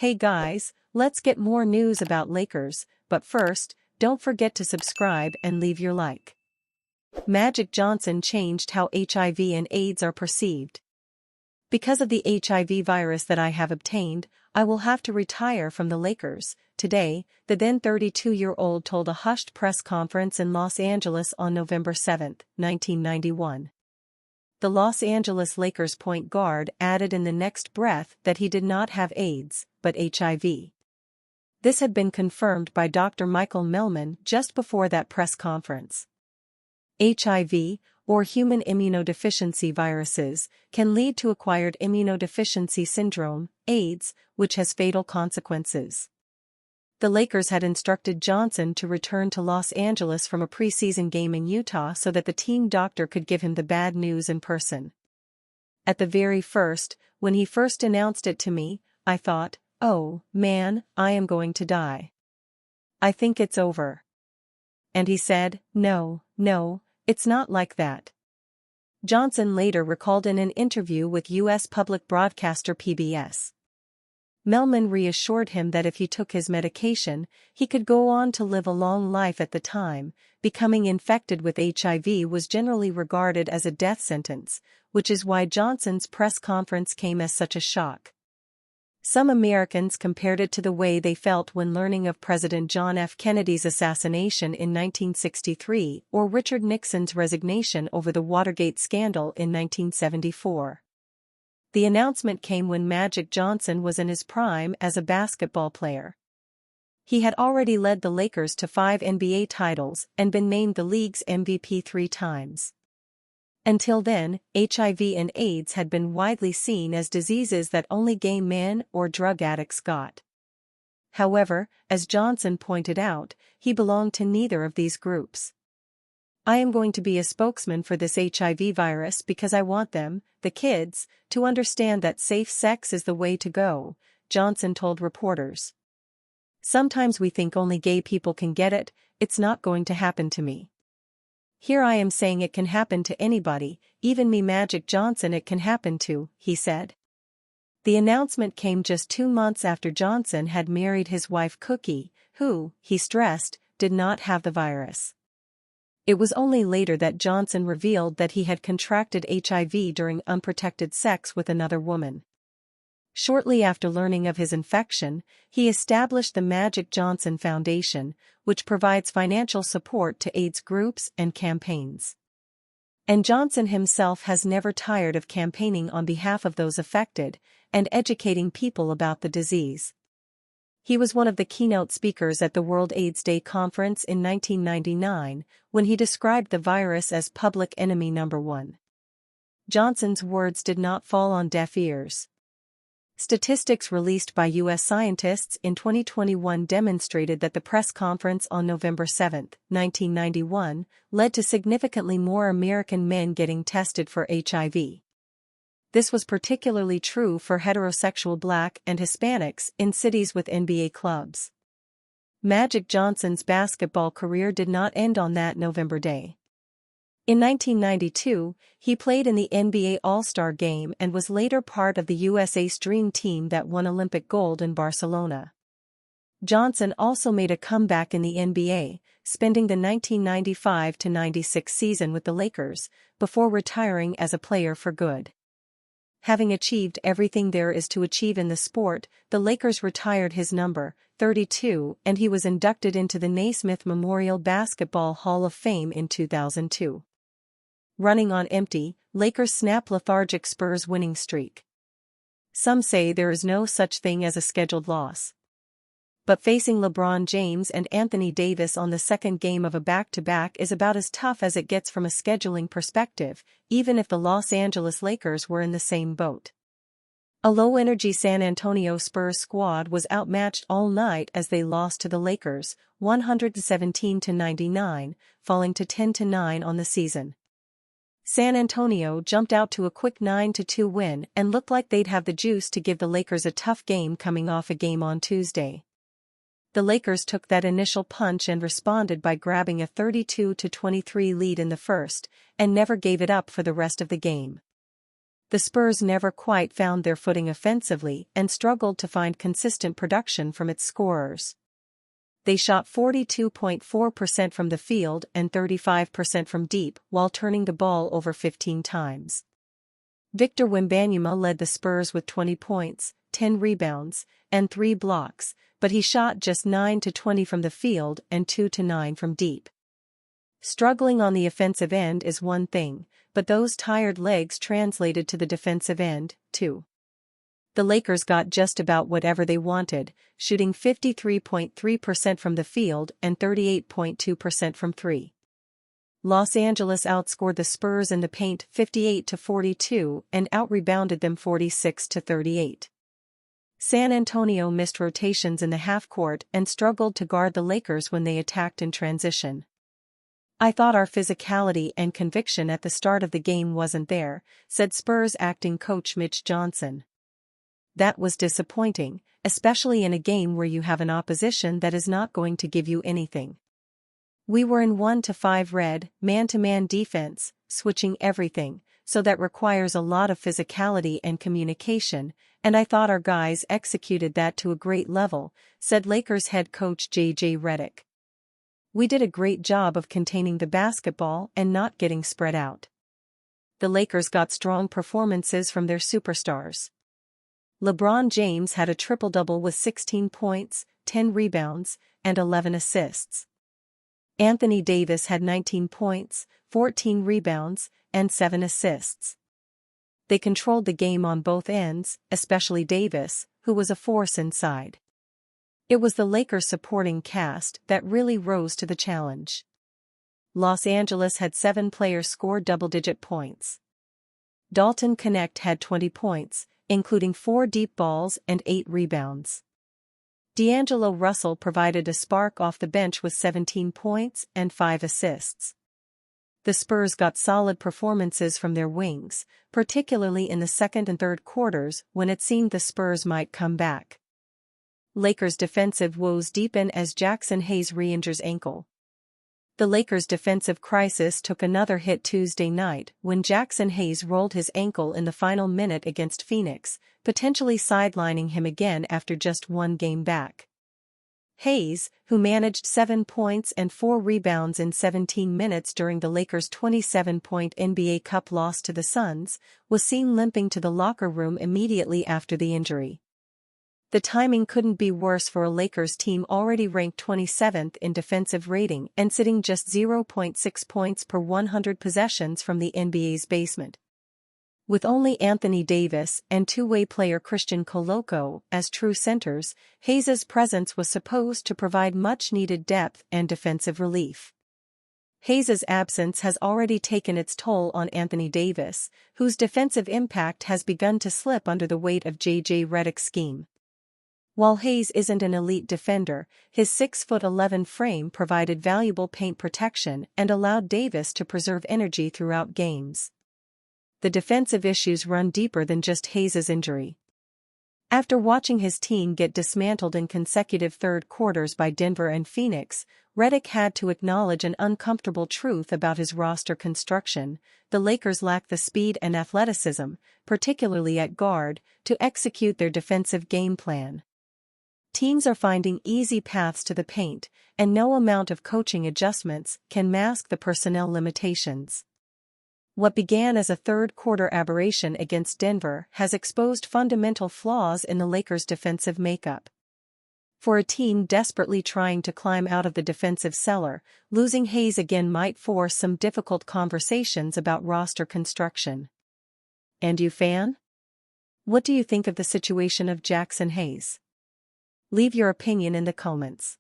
Hey guys, let's get more news about Lakers, but first, don't forget to subscribe and leave your like. Magic Johnson changed how HIV and AIDS are perceived. Because of the HIV virus that I have obtained, I will have to retire from the Lakers. Today, the then 32-year-old told a hushed press conference in Los Angeles on November 7, 1991. The Los Angeles Lakers point guard added in the next breath that he did not have AIDS, but HIV. This had been confirmed by Dr. Michael Melman just before that press conference. HIV, or human immunodeficiency viruses, can lead to acquired immunodeficiency syndrome, AIDS, which has fatal consequences. The Lakers had instructed Johnson to return to Los Angeles from a preseason game in Utah so that the team doctor could give him the bad news in person. At the very first, when he first announced it to me, I thought, oh, man, I am going to die. I think it's over. And he said, no, it's not like that. Johnson later recalled in an interview with U.S. public broadcaster PBS. Melman reassured him that if he took his medication, he could go on to live a long life. At the time, becoming infected with HIV was generally regarded as a death sentence, which is why Johnson's press conference came as such a shock. Some Americans compared it to the way they felt when learning of President John F. Kennedy's assassination in 1963 or Richard Nixon's resignation over the Watergate scandal in 1974. The announcement came when Magic Johnson was in his prime as a basketball player. He had already led the Lakers to 5 NBA titles and been named the league's MVP 3 times. Until then, HIV and AIDS had been widely seen as diseases that only gay men or drug addicts got. However, as Johnson pointed out, he belonged to neither of these groups. I am going to be a spokesman for this HIV virus because I want them, the kids, to understand that safe sex is the way to go, Johnson told reporters. Sometimes we think only gay people can get it. It's not going to happen to me. Here I am saying it can happen to anybody, even me, Magic Johnson, it can happen to, he said. The announcement came just 2 months after Johnson had married his wife Cookie, who, he stressed, did not have the virus. It was only later that Johnson revealed that he had contracted HIV during unprotected sex with another woman. Shortly after learning of his infection, he established the Magic Johnson Foundation, which provides financial support to AIDS groups and campaigns. And Johnson himself has never tired of campaigning on behalf of those affected and educating people about the disease. He was one of the keynote speakers at the World AIDS Day conference in 1999, when he described the virus as public enemy number 1. Johnson's words did not fall on deaf ears. Statistics released by U.S. scientists in 2021 demonstrated that the press conference on November 7, 1991, led to significantly more American men getting tested for HIV. This was particularly true for heterosexual Black and Hispanics in cities with NBA clubs. Magic Johnson's basketball career did not end on that November day. In 1992, he played in the NBA All-Star Game and was later part of the USA's Dream Team that won Olympic gold in Barcelona. Johnson also made a comeback in the NBA, spending the 1995-96 season with the Lakers, before retiring as a player for good. Having achieved everything there is to achieve in the sport, the Lakers retired his number, 32, and he was inducted into the Naismith Memorial Basketball Hall of Fame in 2002. Running on empty, Lakers snap lethargic Spurs winning streak. Some say there is no such thing as a scheduled loss. But facing LeBron James and Anthony Davis on the second game of a back-to-back is about as tough as it gets from a scheduling perspective, even if the Los Angeles Lakers were in the same boat. A low-energy San Antonio Spurs squad was outmatched all night as they lost to the Lakers, 117-99, falling to 10-9 on the season. San Antonio jumped out to a quick 9-2 win and looked like they'd have the juice to give the Lakers a tough game coming off a game on Tuesday. The Lakers took that initial punch and responded by grabbing a 32-23 lead in the first, and never gave it up for the rest of the game. the Spurs never quite found their footing offensively and struggled to find consistent production from its scorers. They shot 42.4% from the field and 35% from deep while turning the ball over 15 times. Victor Wembanyama led the Spurs with 20 points, 10 rebounds, and 3 blocks, but he shot just 9-20 from the field and 2-9 from deep. Struggling on the offensive end is one thing, but those tired legs translated to the defensive end, too. The Lakers got just about whatever they wanted, shooting 53.3% from the field and 38.2% from three. Los Angeles outscored the Spurs in the paint 58-42 and out-rebounded them 46-38. San Antonio missed rotations in the half-court and struggled to guard the Lakers when they attacked in transition. "I thought our physicality and conviction at the start of the game wasn't there," said Spurs acting coach Mitch Johnson. "That was disappointing, especially in a game where you have an opposition that is not going to give you anything. We were in 1-5 red, man-to-man defense, switching everything, so that requires a lot of physicality and communication, and I thought our guys executed that to a great level," said Lakers head coach J.J. Redick. "We did a great job of containing the basketball and not getting spread out." The Lakers got strong performances from their superstars. LeBron James had a triple-double with 16 points, 10 rebounds, and 11 assists. Anthony Davis had 19 points, 14 rebounds, and 7 assists. They controlled the game on both ends, especially Davis, who was a force inside. It was the Lakers supporting cast that really rose to the challenge. Los Angeles had 7 players score double-digit points. Dalton Knecht had 20 points, including 4 deep balls and 8 rebounds. D'Angelo Russell provided a spark off the bench with 17 points and 5 assists. The Spurs got solid performances from their wings, particularly in the second and third quarters when it seemed the Spurs might come back. Lakers' defensive woes deepen as Jackson Hayes re-injures ankle. The Lakers' defensive crisis took another hit Tuesday night when Jackson Hayes rolled his ankle in the final minute against Phoenix, potentially sidelining him again after just one game back. Hayes, who managed 7 points and 4 rebounds in 17 minutes during the Lakers' 27-point NBA Cup loss to the Suns, was seen limping to the locker room immediately after the injury. The timing couldn't be worse for a Lakers team already ranked 27th in defensive rating and sitting just 0.6 points per 100 possessions from the NBA's basement. With only Anthony Davis and two-way player Christian Koloko as true centers, Hayes' presence was supposed to provide much-needed depth and defensive relief. Hayes' absence has already taken its toll on Anthony Davis, whose defensive impact has begun to slip under the weight of J.J. Redick's scheme. While Hayes isn't an elite defender, his 6'11" frame provided valuable paint protection and allowed Davis to preserve energy throughout games. The defensive issues run deeper than just Hayes' injury. After watching his team get dismantled in consecutive third quarters by Denver and Phoenix, Redick had to acknowledge an uncomfortable truth about his roster construction: the Lakers lack the speed and athleticism, particularly at guard, to execute their defensive game plan. Teams are finding easy paths to the paint, and no amount of coaching adjustments can mask the personnel limitations. What began as a third-quarter aberration against Denver has exposed fundamental flaws in the Lakers' defensive makeup. For a team desperately trying to climb out of the defensive cellar, losing Hayes again might force some difficult conversations about roster construction. And you, fan? What do you think of the situation of Jackson Hayes? Leave your opinion in the comments.